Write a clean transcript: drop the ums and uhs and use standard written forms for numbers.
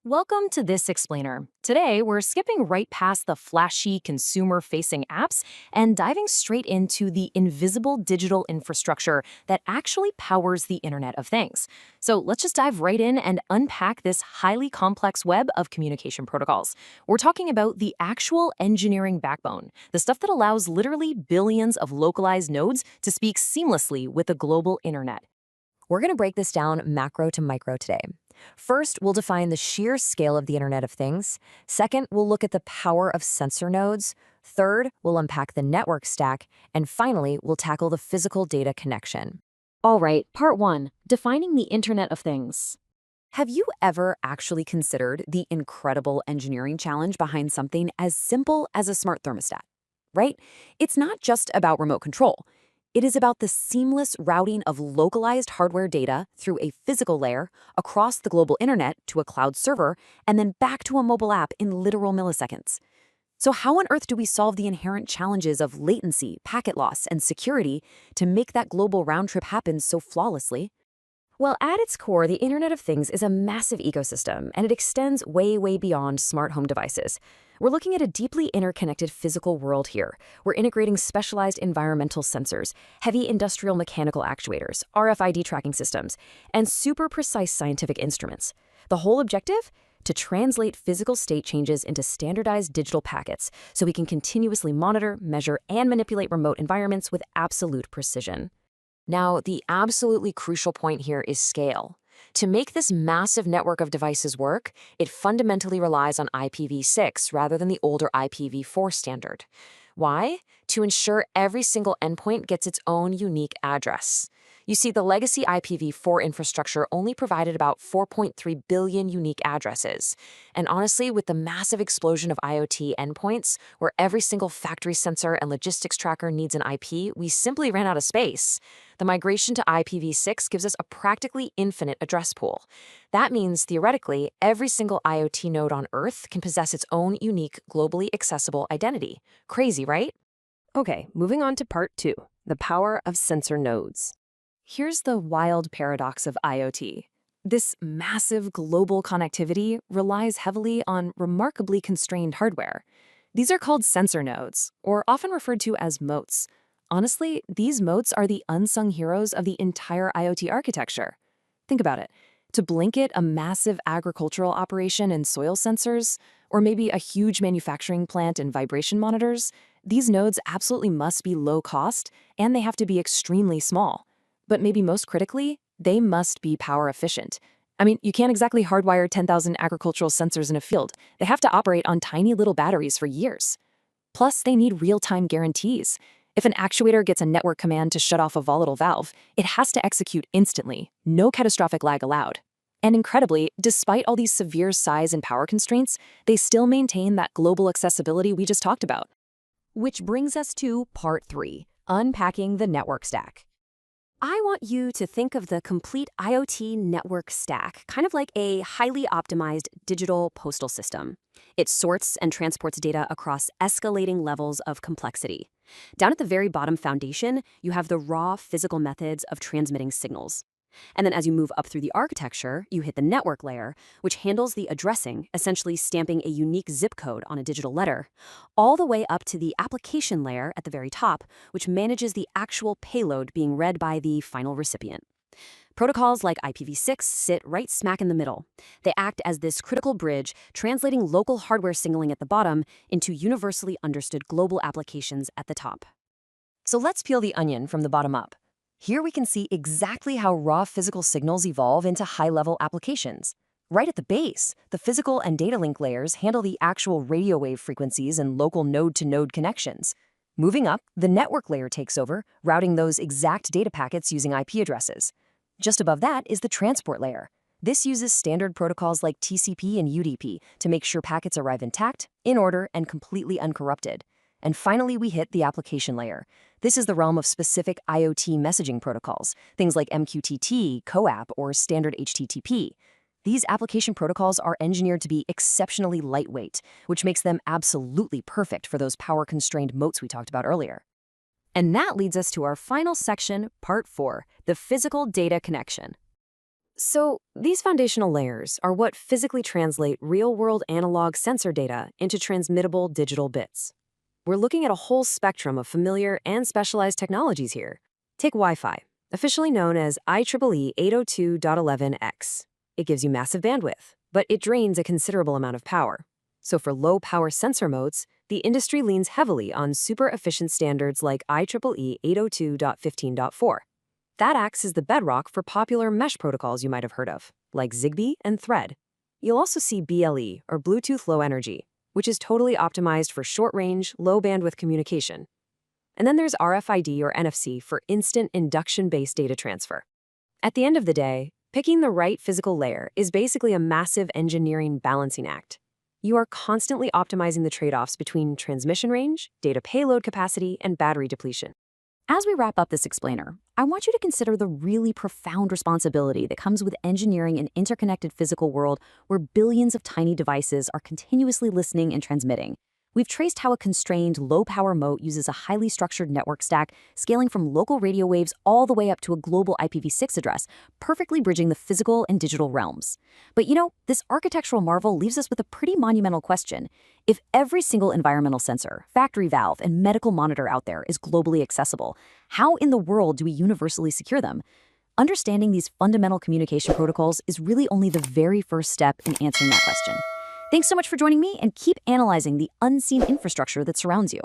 Welcome to This Explainer. Today, we're skipping right past the flashy consumer-facing apps and diving straight into the invisible digital infrastructure that actually powers the Internet of Things. So let's just dive right in and unpack this highly complex web of communication protocols. We're talking about the actual engineering backbone, the stuff that allows literally billions of localized nodes to speak seamlessly with the global Internet. We're going to break this down macro to micro today. First, we'll define the sheer scale of the Internet of Things. Second, we'll look at the power of sensor nodes. Third, we'll unpack the network stack. And finally, we'll tackle the physical data connection. All right, part one, defining the Internet of Things. Have you ever actually considered the incredible engineering challenge behind something as simple as a smart thermostat? Right? It's not just about remote control. It is about the seamless routing of localized hardware data through a physical layer across the global internet to a cloud server and then back to a mobile app in literal milliseconds. So how on earth do we solve the inherent challenges of latency, packet loss, and security to make that global round trip happen so flawlessly? Well, at its core, the Internet of Things is a massive ecosystem, and it extends way, way beyond smart home devices. We're looking at a deeply interconnected physical world here. We're integrating specialized environmental sensors, heavy industrial mechanical actuators, RFID tracking systems, and super precise scientific instruments. The whole objective? To translate physical state changes into standardized digital packets so we can continuously monitor, measure, and manipulate remote environments with absolute precision. Now, the absolutely crucial point here is scale. To make this massive network of devices work, it fundamentally relies on IPv6 rather than the older IPv4 standard. Why? To ensure every single endpoint gets its own unique address. You see, the legacy IPv4 infrastructure only provided about 4.3 billion unique addresses. And honestly, with the massive explosion of IoT endpoints, where every single factory sensor and logistics tracker needs an IP, we simply ran out of space. The migration to IPv6 gives us a practically infinite address pool. That means, theoretically, every single IoT node on Earth can possess its own unique, globally accessible identity. Crazy, right? Okay, moving on to part two, the power of sensor nodes. Here's the wild paradox of IoT. This massive global connectivity relies heavily on remarkably constrained hardware. These are called sensor nodes, or often referred to as moats. Honestly, these moats are the unsung heroes of the entire IoT architecture. Think about it. To blanket a massive agricultural operation in soil sensors, or maybe a huge manufacturing plant in vibration monitors, these nodes absolutely must be low cost, and they have to be extremely small. But maybe most critically, they must be power efficient. I mean, you can't exactly hardwire 10,000 agricultural sensors in a field. They have to operate on tiny little batteries for years. Plus, they need real-time guarantees. If an actuator gets a network command to shut off a volatile valve, it has to execute instantly, no catastrophic lag allowed. And incredibly, despite all these severe size and power constraints, they still maintain that global accessibility we just talked about. Which brings us to part three, unpacking the network stack. I want you to think of the complete IoT network stack, kind of like a highly optimized digital postal system. It sorts and transports data across escalating levels of complexity. Down at the very bottom foundation, you have the raw physical methods of transmitting signals. And then as you move up through the architecture, you hit the network layer, which handles the addressing, essentially stamping a unique zip code on a digital letter, all the way up to the application layer at the very top, which manages the actual payload being read by the final recipient. Protocols like IPv6 sit right smack in the middle. They act as this critical bridge, translating local hardware signaling at the bottom into universally understood global applications at the top. So let's peel the onion from the bottom up. Here we can see exactly how raw physical signals evolve into high-level applications. Right at the base, the physical and data link layers handle the actual radio wave frequencies and local node-to-node connections. Moving up, the network layer takes over, routing those exact data packets using IP addresses. Just above that is the transport layer. This uses standard protocols like TCP and UDP to make sure packets arrive intact, in order, and completely uncorrupted. And finally, we hit the application layer. This is the realm of specific IoT messaging protocols, things like MQTT, CoAP, or standard HTTP. These application protocols are engineered to be exceptionally lightweight, which makes them absolutely perfect for those power-constrained moats we talked about earlier. And that leads us to our final section, part four, the physical data connection. So, these foundational layers are what physically translate real world analog sensor data into transmittable digital bits. We're looking at a whole spectrum of familiar and specialized technologies here. Take Wi Fi, officially known as IEEE 802.11x. It gives you massive bandwidth, but it drains a considerable amount of power. So, for low power sensor modes, the industry leans heavily on super efficient standards like IEEE 802.15.4. That acts as the bedrock for popular mesh protocols you might have heard of, like Zigbee and Thread. You'll also see BLE, or Bluetooth Low Energy, which is totally optimized for short range, low bandwidth communication. And then there's RFID or NFC for instant induction based data transfer. At the end of the day, picking the right physical layer is basically a massive engineering balancing act. You are constantly optimizing the trade offs between transmission range, data payload capacity, and battery depletion. As we wrap up this explainer, I want you to consider the really profound responsibility that comes with engineering an interconnected physical world where billions of tiny devices are continuously listening and transmitting. We've traced how a constrained, low-power moat uses a highly structured network stack, scaling from local radio waves all the way up to a global IPv6 address, perfectly bridging the physical and digital realms. But this architectural marvel leaves us with a pretty monumental question. If every single environmental sensor, factory valve, and medical monitor out there is globally accessible, how in the world do we universally secure them? Understanding these fundamental communication protocols is really only the very first step in answering that question. Thanks so much for joining me, and keep analyzing the unseen infrastructure that surrounds you.